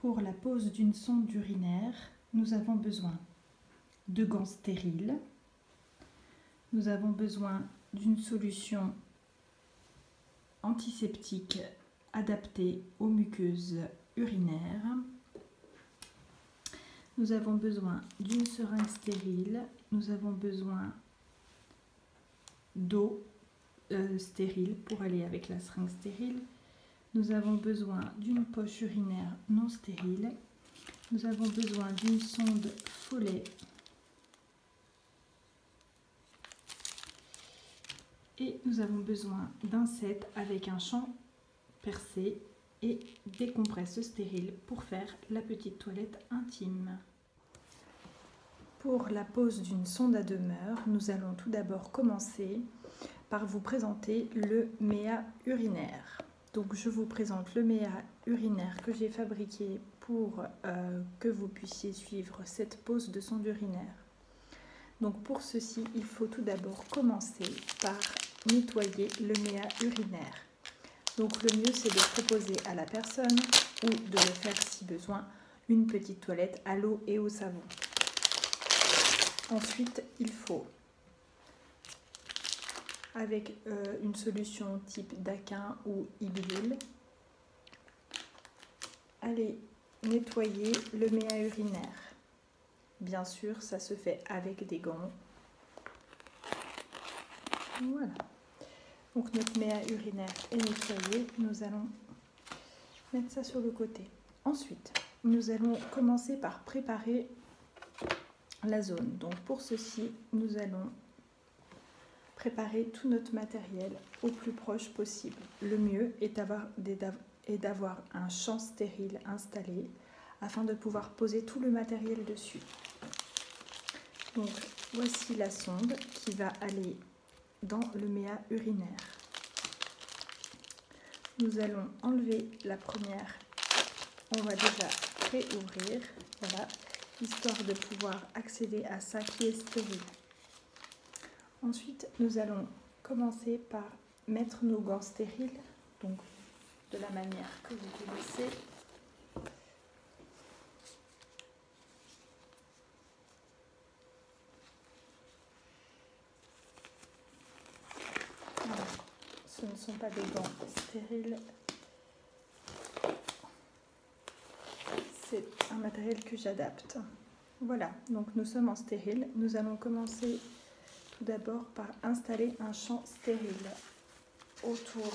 Pour la pose d'une sonde urinaire, nous avons besoin de gants stériles. Nous avons besoin d'une solution antiseptique adaptée aux muqueuses urinaires. Nous avons besoin d'une seringue stérile. Nous avons besoin d'eau stérile pour aller avec la seringue stérile. Nous avons besoin d'une poche urinaire non stérile. Nous avons besoin d'une sonde Foley et nous avons besoin d'un set avec un champ percé et des compresses stériles pour faire la petite toilette intime. Pour la pose d'une sonde à demeure, nous allons tout d'abord commencer par vous présenter le méa urinaire. Donc je vous présente le méa urinaire que j'ai fabriqué pour que vous puissiez suivre cette pose de sonde urinaire. Donc pour ceci, il faut tout d'abord commencer par nettoyer le méa urinaire. Donc le mieux c'est de proposer à la personne ou de le faire si besoin une petite toilette à l'eau et au savon. Ensuite, il faut avec une solution type Daquin ou Ibril aller nettoyer le méa urinaire. Bien sûr, ça se fait avec des gants. Voilà. Donc notre méa urinaire est nettoyé. Nous allons mettre ça sur le côté. Ensuite, nous allons commencer par préparer la zone. Donc pour ceci, nous allons préparer tout notre matériel au plus proche possible. Le mieux est d'avoir un champ stérile installé afin de pouvoir poser tout le matériel dessus. Donc voici la sonde qui va aller dans le méa urinaire. Nous allons enlever la première. On va déjà réouvrir, voilà, histoire de pouvoir accéder à ça qui est stérile. Ensuite, nous allons commencer par mettre nos gants stériles, donc de la manière que vous connaissez. Voilà. Ce ne sont pas des gants stériles. C'est un matériel que j'adapte. Voilà, donc nous sommes en stérile. Nous allons commencer tout d'abord par installer un champ stérile autour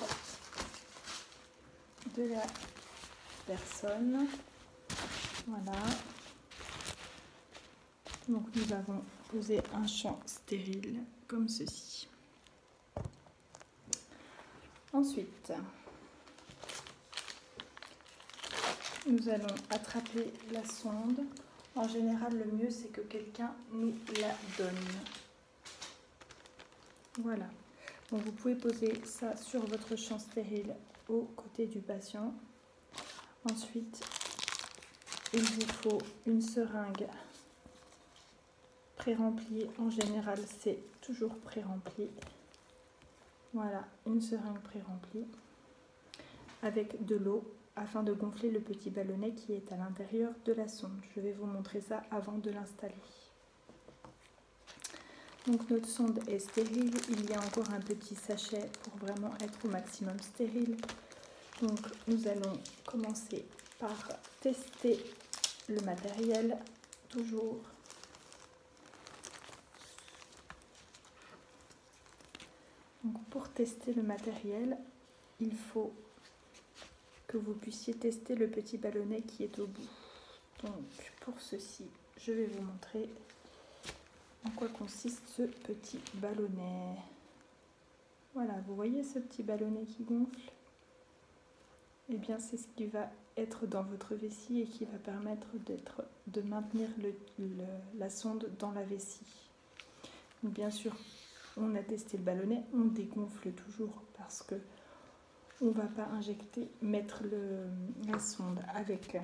de la personne. Voilà. Donc nous avons posé un champ stérile comme ceci. Ensuite, nous allons attraper la sonde. En général, le mieux c'est que quelqu'un nous la donne. Voilà. Donc vous pouvez poser ça sur votre champ stérile aux côtés du patient. Ensuite, il vous faut une seringue pré-remplie. En général, c'est toujours pré-rempli. Voilà, une seringue pré-remplie avec de l'eau afin de gonfler le petit ballonnet qui est à l'intérieur de la sonde. Je vais vous montrer ça avant de l'installer. Donc notre sonde est stérile, il y a encore un petit sachet pour vraiment être au maximum stérile. Donc nous allons commencer par tester le matériel, toujours. Donc pour tester le matériel, il faut que vous puissiez tester le petit ballonnet qui est au bout. Donc pour ceci, je vais vous montrer en quoi consiste ce petit ballonnet. Voilà, vous voyez ce petit ballonnet qui gonfle? Eh bien, c'est ce qui va être dans votre vessie et qui va permettre de maintenir la sonde dans la vessie. Donc, bien sûr, on a testé le ballonnet, on dégonfle toujours parce que on ne va pas mettre la sonde avec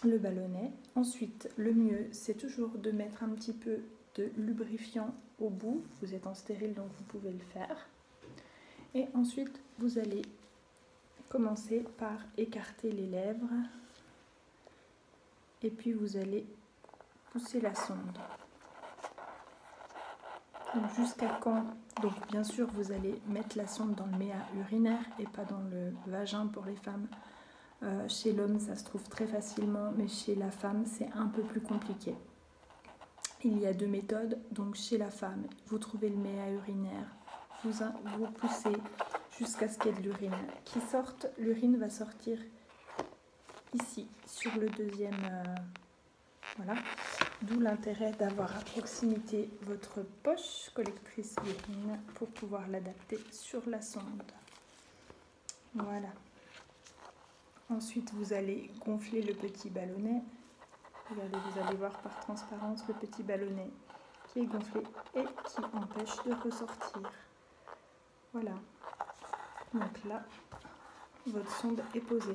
le ballonnet. Ensuite, le mieux, c'est toujours de mettre un petit peu de lubrifiant au bout. Vous êtes en stérile, donc vous pouvez le faire. Et ensuite, vous allez commencer par écarter les lèvres. et puis vous allez pousser la sonde. Donc jusqu'à quand? Donc bien sûr vous allez mettre la sonde dans le méa urinaire et pas dans le vagin pour les femmes. Chez l'homme ça se trouve très facilement, mais chez la femme c'est un peu plus compliqué. Il y a 2 méthodes. Donc chez la femme, vous trouvez le méa urinaire, vous poussez jusqu'à ce qu'il y ait de l'urine qui sorte. L'urine va sortir ici sur le deuxième, voilà. D'où l'intérêt d'avoir à proximité votre poche collectrice d'urine pour pouvoir l'adapter sur la sonde. Voilà. Ensuite, vous allez gonfler le petit ballonnet. Vous allez voir par transparence le petit ballonnet qui est gonflé et qui empêche de ressortir. Voilà. Donc là, votre sonde est posée.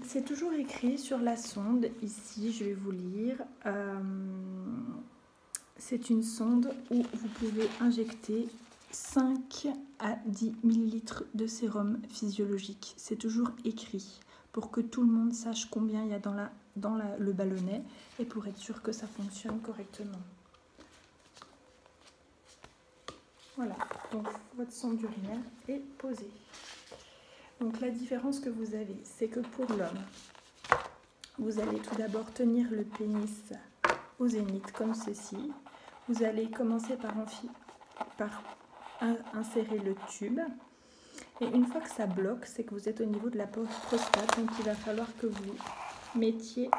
C'est toujours écrit sur la sonde, ici je vais vous lire, c'est une sonde où vous pouvez injecter 5 à 10 ml de sérum physiologique. C'est toujours écrit pour que tout le monde sache combien il y a dans le ballonnet et pour être sûr que ça fonctionne correctement. Voilà, donc votre sonde urinaire est posée. Donc la différence que vous avez, c'est que pour l'homme, vous allez tout d'abord tenir le pénis au zénith comme ceci. Vous allez commencer par insérer le tube. Et une fois que ça bloque, c'est que vous êtes au niveau de la prostate. Donc il va falloir que vous mettiez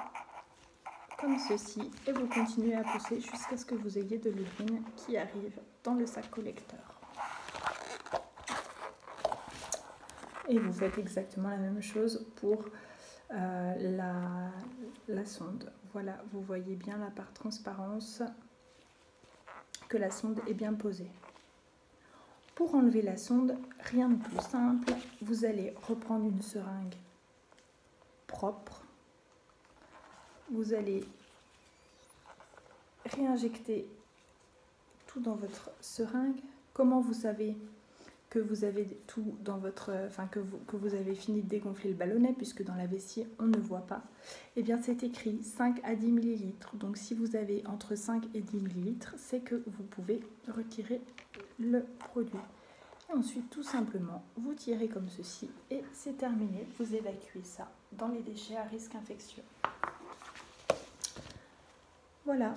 comme ceci et vous continuez à pousser jusqu'à ce que vous ayez de l'urine qui arrive dans le sac collecteur. Et vous faites exactement la même chose pour la sonde. Voilà, vous voyez bien là par transparence que la sonde est bien posée. Pour enlever la sonde, rien de plus simple. Vous allez reprendre une seringue propre. Vous allez réinjecter tout dans votre seringue. Comment vous savez que vous avez tout dans votre, que vous avez fini de dégonfler le ballonnet, puisque dans la vessie on ne voit pas? Eh bien c'est écrit 5 à 10 ml. Donc si vous avez entre 5 et 10 ml, c'est que vous pouvez retirer le produit. Et ensuite tout simplement vous tirez comme ceci et c'est terminé. Vous évacuez ça dans les déchets à risque infectieux. Voilà.